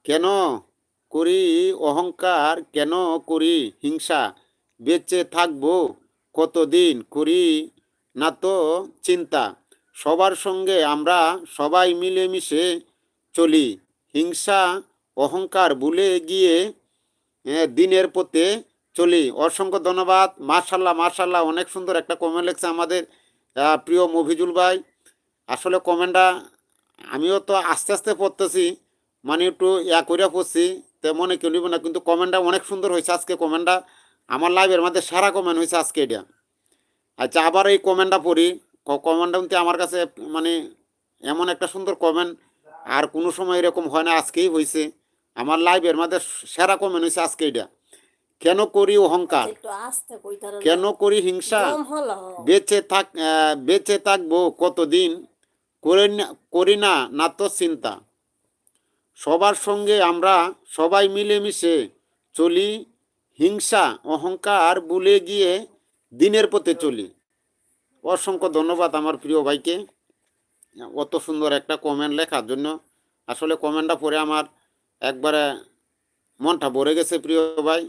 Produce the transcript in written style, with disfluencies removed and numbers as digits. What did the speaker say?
কেন করি অহংকার, কেন করি হিংসা, বেঁচে থাকবো কতদিন, করি না তো চিন্তা। সবার সঙ্গে আমরা সবাই মিলেমিশে চলি, হিংসা অহংকার ভুলে গিয়ে দিনের পথে চলি। অসংখ্য ধন্যবাদ। মার্শাল্লাহ মার্শাল্লাহ, অনেক সুন্দর একটা কমেন্ট লিখছে আমাদের প্রিয় মফিজুল ভাই। আসলে কমেন্টটা আমিও তো আস্তে আস্তে পড়তেছি, মানে একটু করে পড়ছি, তো মনে কেউ নিব না, কিন্তু কমেন্টটা অনেক সুন্দর হয়েছে আজকে। কমেন্টটা আমার লাইভের মধ্যে সারা কমেন্ট হয়েছে আজকে এটা। আচ্ছা, আবার এই কমেন্টটা পড়ি। কমেন্টটা কিন্তু আমার কাছে মানে এমন একটা সুন্দর কমেন্ট আর কোনো সময় এরকম হয় না, আজকেই হয়েছে। আমার লাইভের মধ্যে সেরা কমেন্ট হয়েছে আজকে এটা। কেন করি অহংকার, কেন করি হিংসা, বেঁচে থাকবো কতদিন, করি না না তো চিন্তা। সবার সঙ্গে আমরা সবাই মিলেমিশে চলি, হিংসা অহংকার ভুলে গিয়ে দিনের পথে চলি। অসংখ্য ধন্যবাদ আমার প্রিয় ভাইকে অত সুন্দর একটা কমেন্ট লেখার জন্য। আসলে কমেন্টটা পড়ে আমার একবারে মনটা ভরে গেছে প্রিয় ভাই।